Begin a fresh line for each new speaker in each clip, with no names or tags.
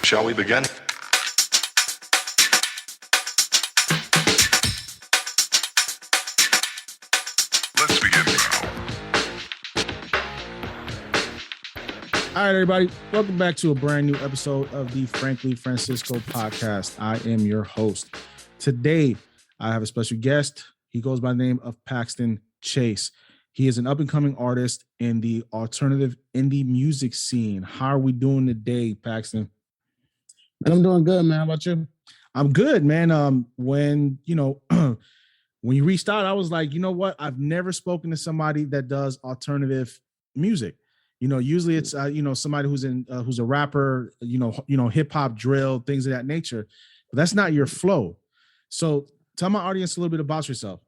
Shall we begin? Let's begin now.
All right, everybody. Welcome back to a brand new episode of the Frankly Francisco podcast. I am your host. Today, I have a special guest. He goes by the name of Paxton Chase. He is an up-and-coming artist in the alternative indie music scene. How are we doing today, Paxton?
And I'm doing good, man. How about you?
I'm good, man. When when you reached out, I was like, you know what? I've never spoken to somebody that does alternative music. Usually it's somebody who's a rapper, hip hop, drill, things of that nature. But that's not your flow. So tell my audience a little bit about yourself.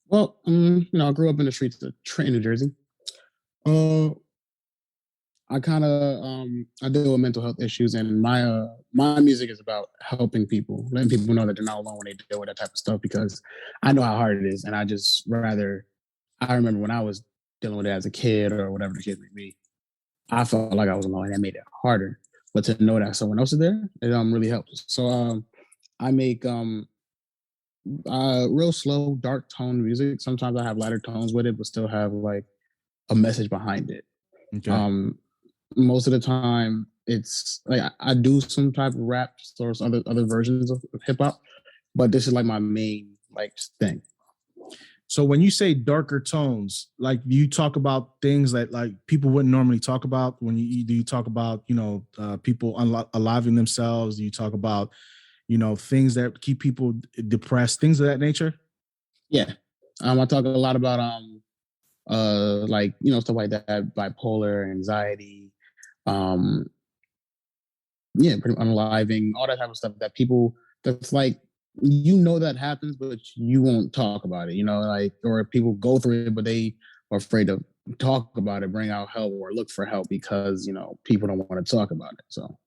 Well, I grew up in the streets of Trenton, New Jersey. I kind of I deal with mental health issues, and my music is about helping people, letting people know that they're not alone when they deal with that type of stuff. Because I know how hard it is, and I remember when I was dealing with it as a kid or whatever the case may be, I felt like I was alone, and that made it harder. But to know that someone else is there, it really helps. So I make real slow, dark tone music. Sometimes I have lighter tones with it, but still have like a message behind it.
Okay.
Most of the time, it's like I do some type of rap or other versions of hip hop, but this is like my main thing.
So when you say darker tones, like you talk about things that like people wouldn't normally talk about. When you talk about people aliving themselves? Do you talk about things that keep people depressed, things of that nature?
Yeah, I talk a lot about stuff like that, bipolar, anxiety, pretty unaliving, all that type of stuff that people, that's like, that happens, but you won't talk about it, or people go through it, but they are afraid to talk about it, bring out help or look for help because, people don't want to talk about it. So,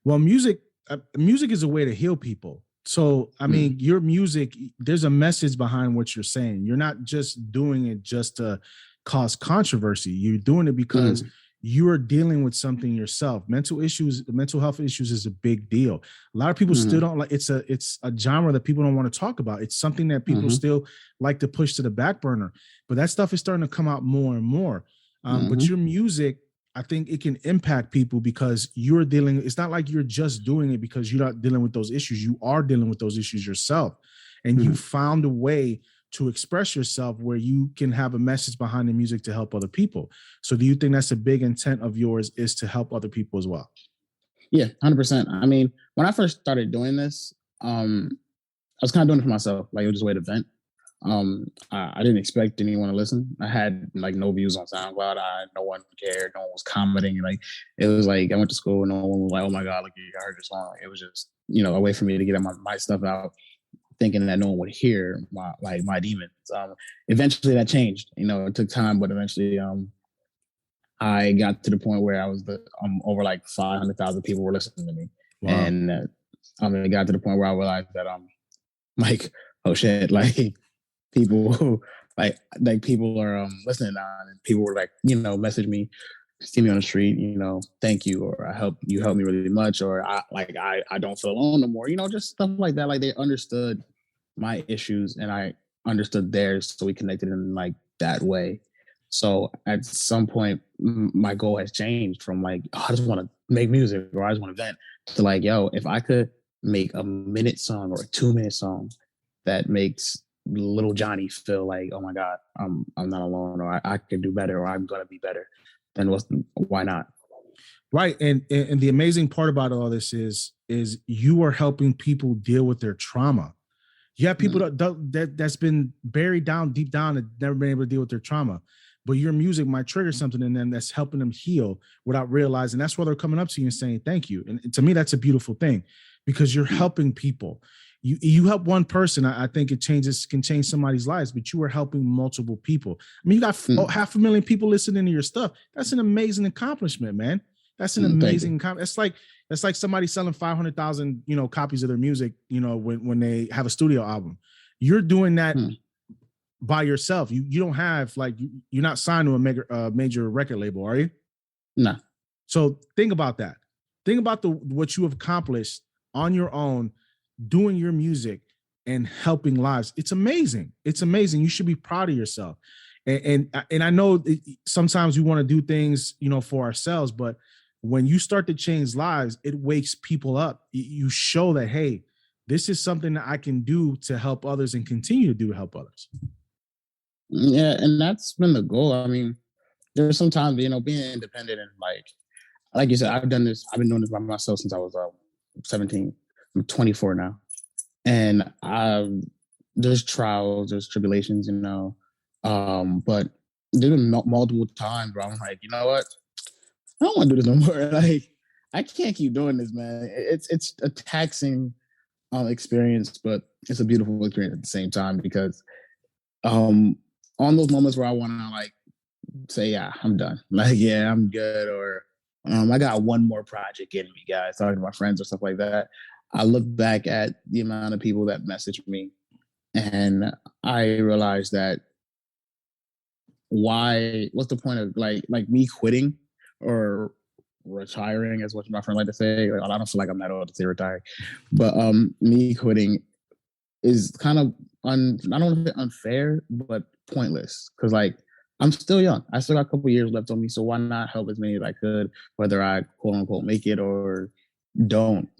well, music is a way to heal people. So, I mean, your music, there's a message behind what you're saying. You're not just doing it just to cause controversy. You're doing it because you are dealing with something yourself. Mental health issues is a big deal. A lot of people still don't like it's a genre that people don't want to talk about. It's something that people still like to push to the back burner. But that stuff is starting to come out more and more. But your music, I think it can impact people because it's not like you're just doing it because you're not dealing with those issues. You are dealing with those issues yourself. And you found a way to express yourself where you can have a message behind the music to help other people. So do you think that's a big intent of yours, is to help other people as well?
Yeah, 100%. I mean, when I first started doing this, I was kind of doing it for myself. Like, it was just a way to vent. I didn't expect anyone to listen. I had no views on SoundCloud. No one cared. No one was commenting. It was like I went to school and no one was like, "Oh my God, look, I heard your song." It was just a way for me to get my stuff out, thinking that no one would hear my demons. Eventually that changed. It took time, but eventually I got to the point where I was over 500,000 people were listening to me. Wow. And it got to the point where I realized that oh shit, people who people are listening now, and people were message me, see me on the street, thank you, or you helped me really much, or I don't feel alone no more, just stuff like that. Like, they understood my issues and I understood theirs, so we connected in that way. So at some point, my goal has changed from I just want to make music or I just want to vent to yo, if I could make a minute song or a 2-minute song that makes little Johnny feel like, oh my God, I'm not alone, or I can do better, or I'm gonna be better, then why not?
Right. And the amazing part about all this is you are helping people deal with their trauma. You have people that's been buried deep down and never been able to deal with their trauma. But your music might trigger something in them that's helping them heal without realizing. That's why they're coming up to you and saying thank you. And to me, that's a beautiful thing, because you're helping people. You help one person, I think it can change somebody's lives, but you are helping multiple people. I mean, you got 500,000 people listening to your stuff. That's an amazing accomplishment, man. That's an amazing accomplishment. That's like somebody selling 500,000, copies of their music, when they have a studio album. You're doing that by yourself. You don't have you're not signed to a major record label, are you?
No.
So think about that. Think about what you have accomplished on your own, doing your music and helping lives. It's amazing. It's amazing. You should be proud of yourself. And I know sometimes we want to do things, for ourselves, but when you start to change lives, it wakes people up. You show that, hey, this is something that I can do to help others and continue to do to help others.
Yeah, and that's been the goal. I mean, there's sometimes, being independent and like you said, I've been doing this by myself since I was 17. I'm 24 now. And there's trials, there's tribulations, but there's been multiple times where I'm like, you know what? I don't want to do this no more. Like, I can't keep doing this, man. It's a taxing experience, but it's a beautiful experience at the same time because on those moments where I want to say, yeah, I'm done. Like, yeah, I'm good. Or I got one more project in me, guys, talking to my friends or stuff like that. I look back at the amount of people that message me and I realized that what's the point of like me quitting or retiring, as what my friend like to say. I don't feel like I'm that old to say retiring, but me quitting is kind of I don't want to say unfair, but pointless. Because I'm still young. I still got a couple years left on me, so why not help as many as I could, whether I quote unquote make it or don't.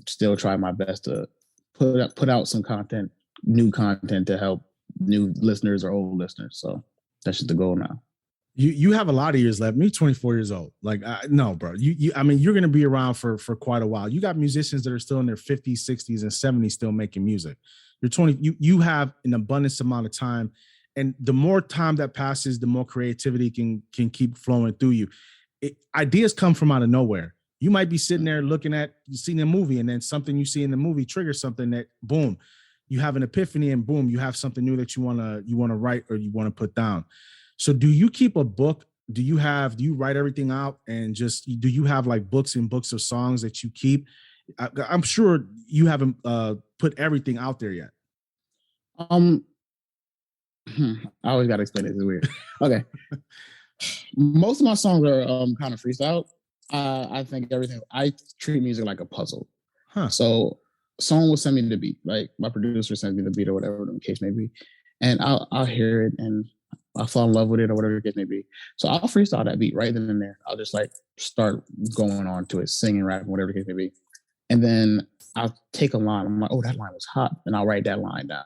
Still try my best to put out some content, new content to help new listeners or old listeners. So that's just the goal now.
You have a lot of years left. Me, 24 years old. No, bro. You're going to be around for quite a while. You got musicians that are still in their 50s, 60s, and 70s still making music. You're 20. You have an abundance amount of time, and the more time that passes, the more creativity can keep flowing through you. Ideas come from out of nowhere. You might be sitting there seeing a movie, and then something you see in the movie triggers something that, boom, you have an epiphany, and boom, you have something new that you wanna write or you want to put down. So do you keep a book? Do you write everything out and do you have books and books of songs that you keep? I'm sure you haven't put everything out there yet.
I always got to explain it. It's weird. Okay. Most of my songs are kind of freestyle. I think I treat music like a puzzle.
Huh.
So someone will send me the beat, like my producer sends me the beat or whatever the case may be. And I'll hear it and I fall in love with it or whatever the case may be. So I'll freestyle that beat right then and there. I'll just start going on to it, singing, rapping, whatever the case may be. And then I'll take a line. I'm like, oh, that line was hot. And I'll write that line down.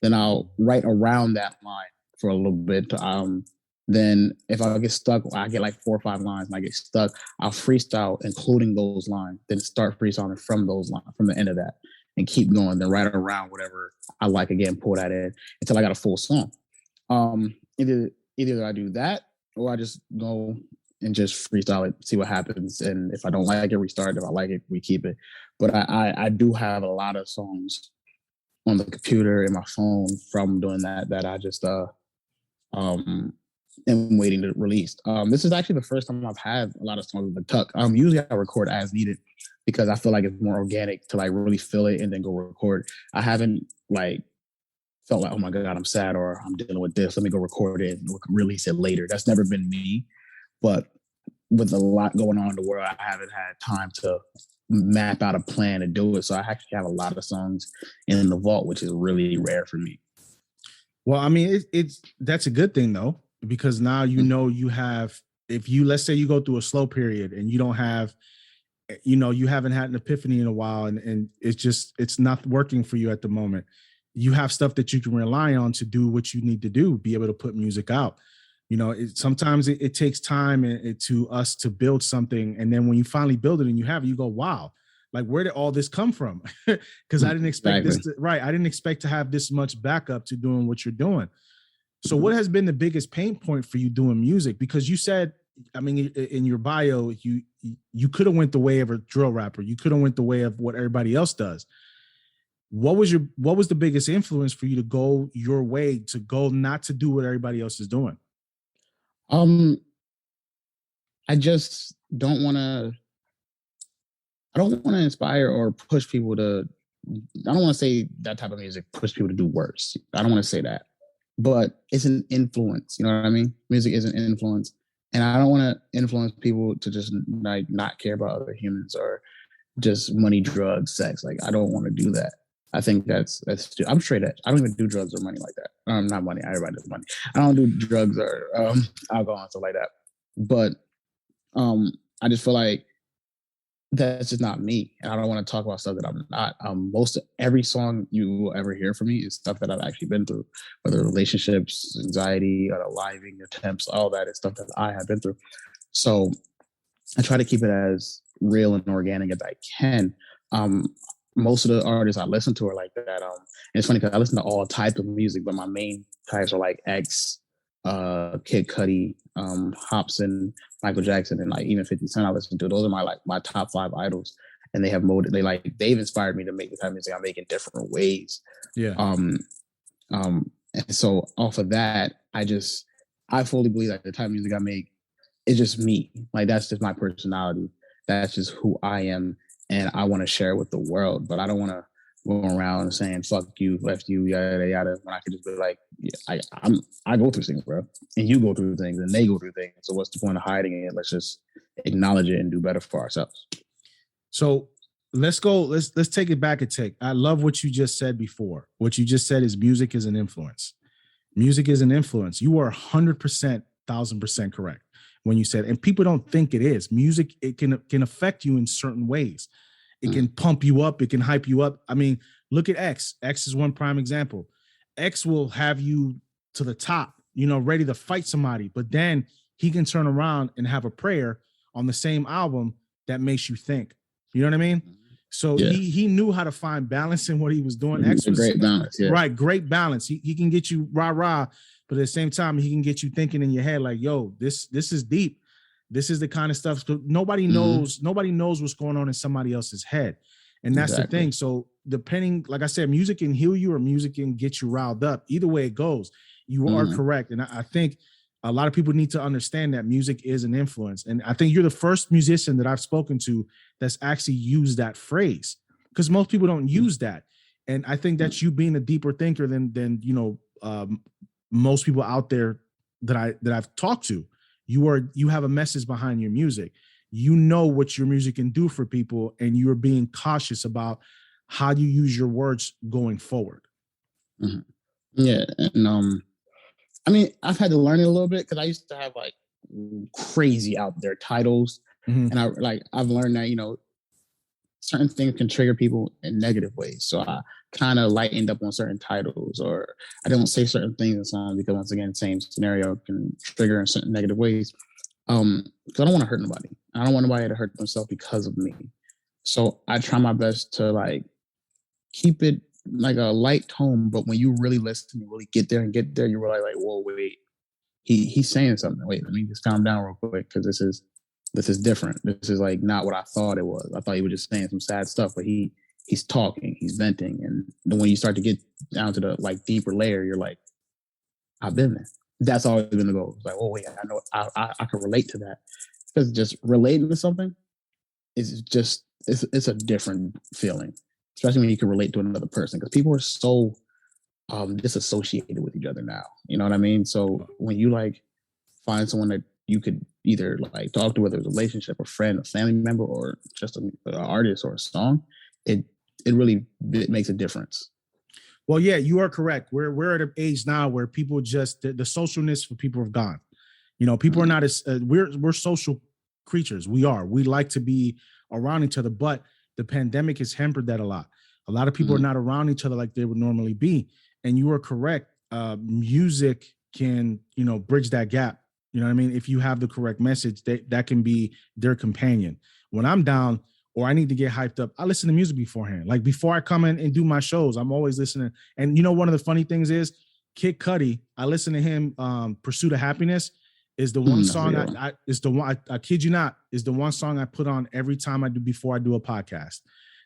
Then I'll write around that line for a little bit. Then if I get stuck, I get 4 or 5 lines and I get stuck, I'll freestyle including those lines, then start freestyling from those lines, from the end of that and keep going, then write around whatever I like again, pull that in until I got a full song. Either I do that or I just go and just freestyle it, see what happens. And if I don't like it, restart. If I like it, we keep it. But I do have a lot of songs on the computer and my phone from doing that I just am waiting to release. This is actually the first time I've had a lot of songs with the tuck. Usually I record as needed because I feel like it's more organic to really feel it and then go record. I haven't felt like, oh my God, I'm sad or I'm dealing with this. Let me go record it and release it later. That's never been me. But with a lot going on in the world, I haven't had time to map out a plan to do it. So I actually have a lot of songs in the vault, which is really rare for me.
Well, that's a good thing though, because now you have, let's say you go through a slow period and you don't have, you haven't had an epiphany in a while and it's not working for you at the moment. You have stuff that you can rely on to do what you need to do, be able to put music out. Sometimes it takes time to us to build something. And then when you finally build it and you go, wow, where did all this come from? Because I didn't expect I didn't expect to have this much backup to doing what you're doing. So what has been the biggest pain point for you doing music? Because you said, in your bio, you could have went the way of a drill rapper. You could have went the way of what everybody else does. What was the biggest influence for you to go your way, to go not to do what everybody else is doing?
I just don't want to inspire or push people to, I don't want to say that type of music push people to do worse. I don't want to say that, but it's an influence. You know what I mean? Music is an influence. And I don't want to influence people to just like not care about other humans or just money, drugs, sex. Like I don't want to do that. I think that's I'm straight edge. I don't even do drugs or money like that. Not money. Everybody does money. I don't do drugs or alcohol and stuff like that. But I just feel like that's just not me, and I don't want to talk about stuff that I'm not. Most of every song you will ever hear from me is stuff that I've actually been through, whether relationships, anxiety, unaliving attempts, all that is stuff that I have been through. So I try to keep it as real and organic as I can. Most of the artists I listen to are like that. And it's funny because I listen to all types of music, but my main types are like X, Kid Cudi, Hopsin, Michael Jackson, and like even 50 Cent I listen to. Those are my top 5 idols. And they have they've inspired me to make the type of music I make in different ways.
Yeah.
And so off of that, I fully believe that the type of music I make is just me. Like that's just my personality. That's just who I am. And I want to share it with the world, but I don't want to go around saying "fuck you," "left you," yada yada. When I could just be like, yeah, I go through things, bro, and you go through things, and they go through things. So what's the point of hiding it? Let's just acknowledge it and do better for ourselves.
So let's go. Let's take it back a tick. I love what you just said before. What you just said is music is an influence. Music is an influence. You are 100%, 1000% correct when you said, and people don't think it is. Music, it can affect you in certain ways. It can pump you up. It can hype you up. I mean, look at X. X is one prime example. X will have you to the top, ready to fight somebody, but then he can turn around and have a prayer on the same album that makes you think. You know what I mean? So yeah. he knew how to find balance in what he was doing. X was
great balance, yeah.
Right, great balance. He can get you rah-rah, but at the same time, he can get you thinking in your head like, yo, this is deep. This is the kind of stuff nobody knows. Nobody knows what's going on in somebody else's head. And that's the thing. So depending, like I said, music can heal you or music can get you riled up. Either way it goes, you are correct. And I think a lot of people need to understand that music is an influence. And I think you're the first musician that I've spoken to that's actually used that phrase, because most people don't use that. And I think that's you being a deeper thinker than most people out there that I've talked to. You have a message behind your music. You know what your music can do for people, and you're being cautious about how you use your words going forward.
Mm-hmm. Yeah, and I mean, I've had to learn it a little bit because I used to have like crazy out there titles, and I've learned that certain things can trigger people in negative ways. So I kind of lightened up on certain titles, or I don't say certain things in songs because once again, same scenario can trigger in certain negative ways. Because I don't want to hurt nobody. I don't want nobody to hurt themselves because of me. So I try my best to like keep it like a light tone, but when you really listen, you really get there, you realize like, whoa, wait, he's saying something. Wait, let me just calm down real quick because this is different. This is like not what I thought it was. I thought he was just saying some sad stuff, but he's talking, he's venting, and then when you start to get down to the like deeper layer, you're like, I've been there. That's always been the goal. It's like, oh wait, I know I can relate to that, because just relating to something is just it's a different feeling, especially when you can relate to another person, because people are so disassociated with each other now. You know what I mean? So when you like find someone that you could either like talk to, whether it's a relationship, a friend, a family member, or just an artist or a song, it really makes a difference.
Well, yeah, you are correct. We're at an age now where people just the socialness for people have gone. People are not as we're social creatures. We like to be around each other, but the pandemic has hampered that a lot. A lot of people are not around each other like they would normally be. And you are correct. Music can, bridge that gap. You know what I mean? If you have the correct message, that can be their companion. When I'm down or I need to get hyped up, I listen to music beforehand. Like before I come in and do my shows, I'm always listening. And one of the funny things is Kid Cudi, I listen to him, Pursuit of Happiness is the one song I kid you not, is the one song I put on every time before I do a podcast.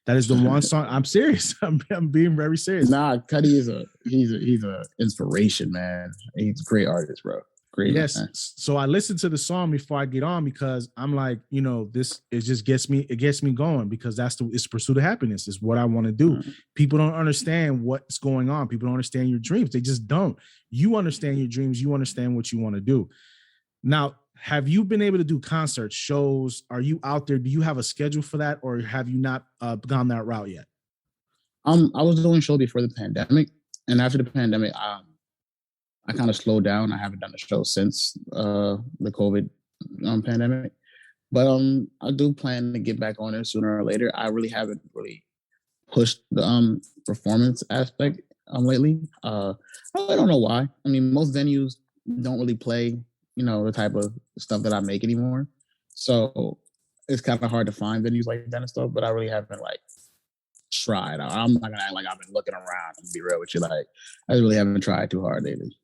That is the one song. I'm serious. I'm being very serious.
Nah, Cudi he's a inspiration, man. He's a great artist, bro. Great.
Yes.
Man.
So I listen to the song before I get on because I'm like, this it just gets me going, because it's Pursuit of Happiness. It's what I want to do. People don't understand what's going on. People don't understand your dreams. They just don't. You understand your dreams. You understand what you want to do. Now, have you been able to do concerts, shows? Are you out there? Do you have a schedule for that, or have you not gone that route yet?
I was doing show before the pandemic, and after the pandemic, I kind of slowed down. I haven't done a show since the COVID pandemic, but I do plan to get back on it sooner or later. I really haven't really pushed the performance aspect lately. I don't know why. I mean, most venues don't really play, the type of stuff that I make anymore. So it's kind of hard to find venues like that and stuff. But I really haven't like tried. I'm not gonna act like I've been looking around and be real with you. Like I really haven't tried too hard lately.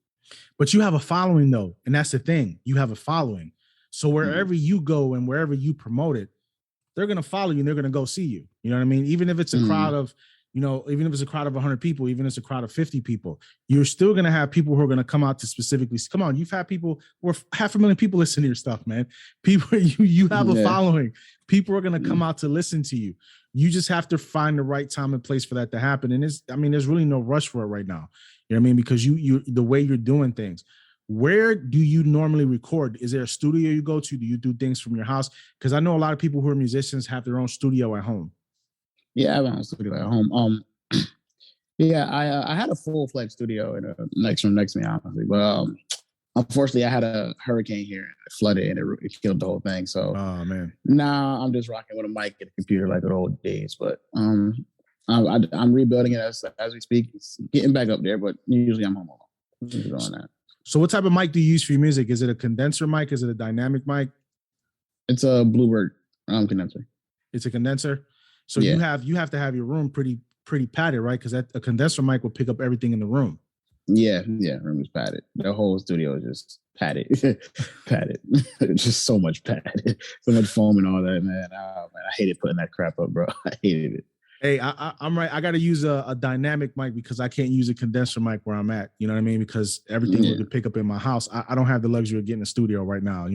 But you have a following though, and that's the thing. You have a following. So wherever you go and wherever you promote it, they're gonna follow you and they're gonna go see you. You know what I mean? Even if it's a crowd of, even if it's a crowd of 100 people, even if it's a crowd of 50 people, you're still gonna have people who are gonna come out to specifically. Come on, you've had people where 500,000 people listen to your stuff, man. People, you have a following. People are gonna come out to listen to you. You just have to find the right time and place for that to happen. And there's really no rush for it right now. You know what I mean? Because you the way you're doing things. Where do you normally record? Is there a studio you go to? Do you do things from your house? Because I know a lot of people who are musicians have their own studio at home.
Yeah, I have my own studio at home. Yeah, I had a full-fledged studio in next room next to me, honestly. But unfortunately, I had a hurricane here, it flooded, and it killed the whole thing. So,
oh man,
now I'm just rocking with a mic and a computer like the old days. But I'm rebuilding it as we speak. It's getting back up there, but usually I'm home alone. On that.
So what type of mic do you use for your music? Is it a condenser mic? Is it a dynamic mic?
It's a Bluebird condenser.
It's a condenser. So you have to have your room pretty padded, right? Because a condenser mic will pick up everything in the room.
Yeah, room is padded. The whole studio is just padded, padded. Just so much padded, so much foam and all that, man. Oh, man, I hated putting that crap up, bro. I hated it.
Hey, I'm right. I got to use a dynamic mic because I can't use a condenser mic where I'm at. You know what I mean? Because everything we could pick up in my house. I don't have the luxury of getting a studio right now.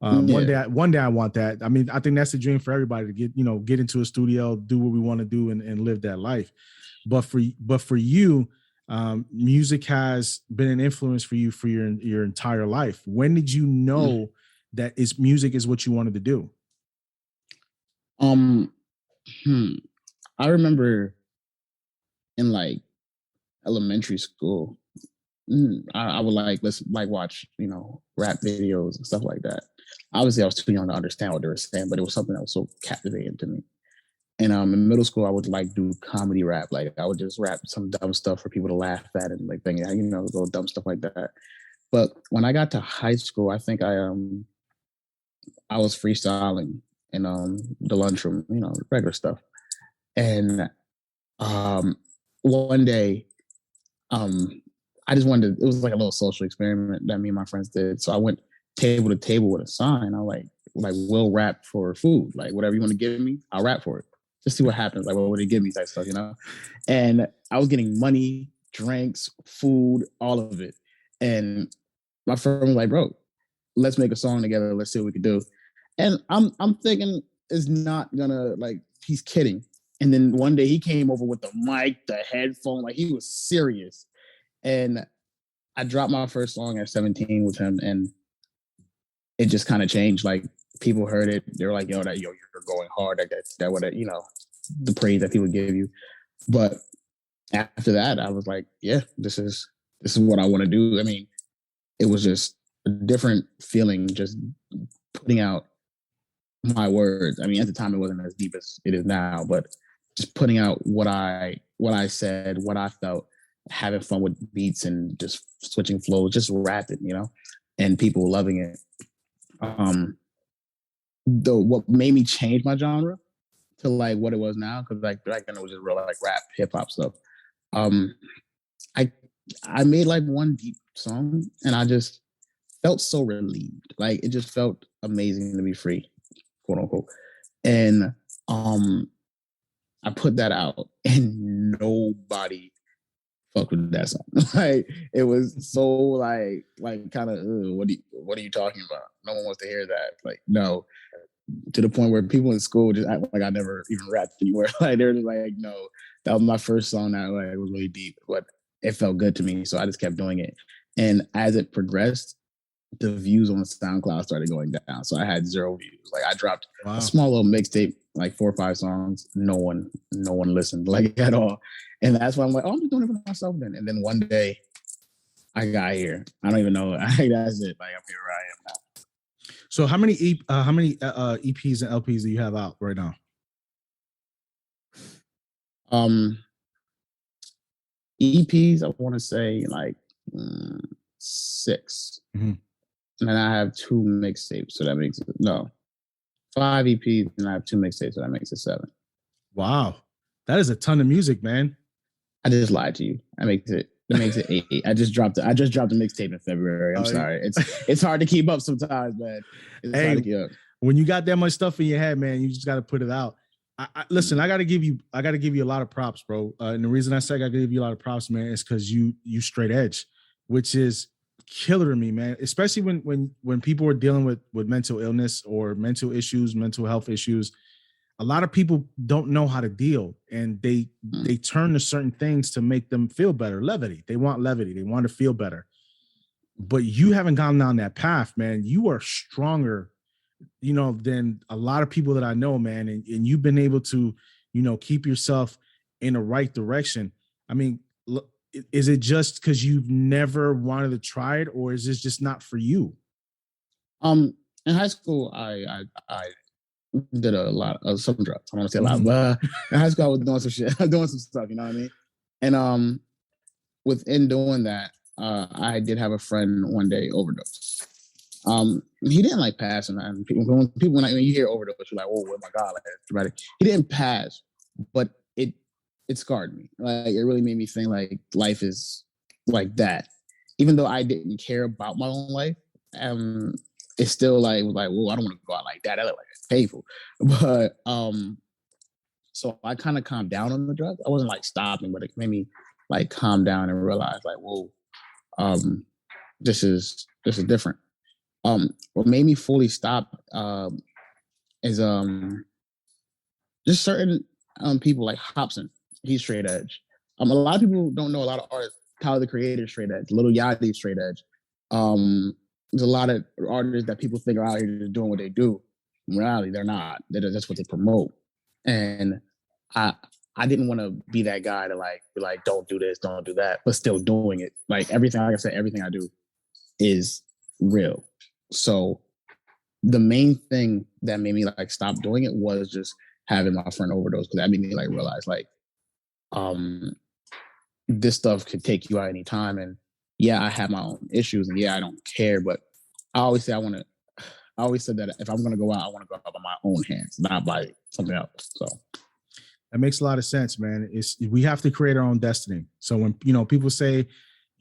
One day I want that. I mean, I think that's the dream for everybody to get into a studio, do what we want to do, and live that life. But for you, music has been an influence for you for your entire life. When did you know that music is what you wanted to do?
I remember in like elementary school, I would watch, rap videos and stuff like that. Obviously I was too young to understand what they were saying, but it was something that was so captivating to me. And in middle school, I would like do comedy rap. Like I would just rap some dumb stuff for people to laugh at and like think, little dumb stuff like that. But when I got to high school, I think I was freestyling in the lunchroom, regular stuff. And one day, I just wanted to, it was like a little social experiment that me and my friends did. So I went table to table with a sign. I like, we'll rap for food. Like whatever you want to give me, I'll rap for it. Just see what happens. Like, what would they give me type stuff, And I was getting money, drinks, food, all of it. And my friend was like, bro, let's make a song together. Let's see what we can do. And I'm thinking it's not gonna, he's kidding. And then one day he came over with the mic, the headphone, like he was serious. And I dropped my first song at 17 with him, and it just kind of changed. Like people heard it, they were like, you're going hard. That would, the praise that people give you. But after that, I was like, yeah, this is what I want to do. I mean, it was just a different feeling, just putting out my words. I mean, at the time it wasn't as deep as it is now, but just putting out what I said, what I felt, having fun with beats and just switching flows, just rapping, and people loving it. Though what made me change my genre to like what it was now, because like back then it was just real like rap, hip hop stuff. I made like one deep song and I just felt so relieved. Like it just felt amazing to be free, quote unquote. And I put that out and nobody fucked with that song. Like it was so like kind of what are you talking about? No one wants to hear that. Like no, to the point where people in school just act like I never even rapped anywhere. Like they're just like, no, that was my first song that like was really deep, but it felt good to me, so I just kept doing it. And as it progressed, the views on SoundCloud started going down. So I had 0 views. Like I dropped
Wow.
a small little mixtape, like 4 or 5 songs. No one listened like at all. And that's why I'm like, oh, I'm just doing it for myself then. And then one day I got here. I don't even know. That's it. Like I'm here where I am now.
So how many EPs and LPs do you have out right now?
EPs, I want to say like 6.
Mhm.
And then I have 2 mixtapes, so that makes it 5 EPs, and I have 2 mixtapes, so that makes it 7.
Wow, that is a ton of music, man.
I just lied to you. That makes it 8. I just dropped a mixtape in February. I'm sorry. It's hard to keep up sometimes, man. It's hard to keep up.
When you got that much stuff in your head, man, you just got to put it out. Listen, I got to give you a lot of props, bro. And the reason I say I got to give you a lot of props, man, is because you straight edge, which is killer to me, man. Especially when people are dealing with mental illness or mental issues, mental health issues. A lot of people don't know how to deal, and they turn to certain things to make them feel better. Levity. They want levity. They want to feel better. But you haven't gone down that path, man. You are stronger, than a lot of people that I know, man. And you've been able to, keep yourself in the right direction. I mean, is it just because you've never wanted to try it, or is this just not for you?
In high school, I did a lot of some drugs. I don't want to say a lot, but in high school I was doing some shit, doing some stuff. You know what I mean? And within doing that, I did have a friend one day overdose. He didn't like pass, and people when you hear overdose, you're like, oh my god, like dramatic. He didn't pass, but it scarred me. Like it really made me think like life is like that. Even though I didn't care about my own life, it's still like was like, whoa, I don't want to go out like that. That look like it's painful. But so I kind of calmed down on the drugs. I wasn't like stopping, but it made me like calm down and realize like, whoa, this is different. What made me fully stop is just certain people like Hopsin. He's straight edge. A lot of people don't know a lot of artists. Tyler the Creator straight edge. Lil Yachty straight edge. There's a lot of artists that people think are out here just doing what they do. In reality, they're not. That's what they promote. And I didn't want to be that guy to like be like, don't do this, don't do that, but still doing it. Like everything, like I said, everything I do is real. So the main thing that made me like stop doing it was just having my friend overdose, because that made me like realize like this stuff could take you out any time. And yeah, I have my own issues, and yeah, I don't care, but I always say I always said that if I'm gonna go out, I want to go out by my own hands, not by something else. So
that makes a lot of sense, man. We have to create our own destiny. So when people say,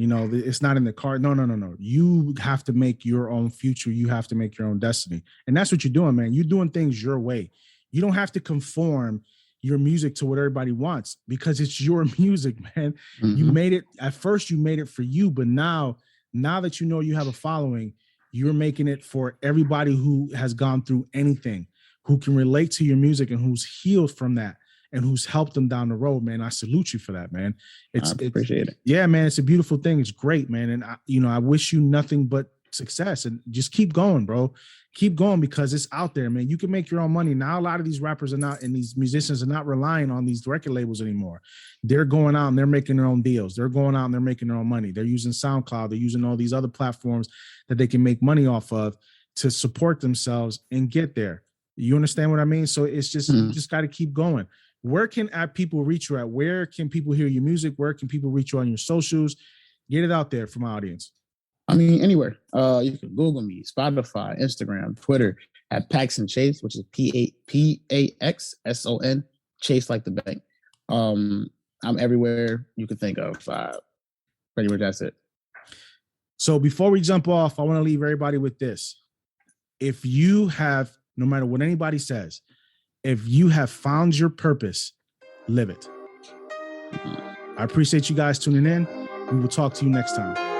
it's not in the card. No. You have to make your own future. You have to make your own destiny. And that's what you're doing, man. You're doing things your way. You don't have to conform your music to what everybody wants, because it's your music, man. Mm-hmm. You made it. At first you made it for you, but now that you have a following, you're making it for everybody who has gone through anything, who can relate to your music and who's healed from that, and who's helped them down the road, man. I salute you for that, man. I appreciate it. Yeah, man. It's a beautiful thing. It's great, man. And I wish you nothing but success, and just keep going, bro. Keep going, because it's out there, man. You can make your own money. Now, a lot of these rappers and these musicians are not relying on these record labels anymore. They're going out and they're making their own deals. They're going out and they're making their own money. They're using SoundCloud. They're using all these other platforms that they can make money off of to support themselves and get there. You understand what I mean? So it's just, you just got to keep going. Where can people reach you at? Where can people hear your music? Where can people reach you on your socials? Get it out there for my audience.
I mean, anywhere. You can Google me, Spotify, Instagram, Twitter at Paxson Chase, which is PAXSON, Chase like the bank. I'm everywhere you can think of. Pretty much that's it.
So before we jump off, I want to leave everybody with this. If you have, no matter what anybody says, if you have found your purpose, live it. I appreciate you guys tuning in. We will talk to you next time.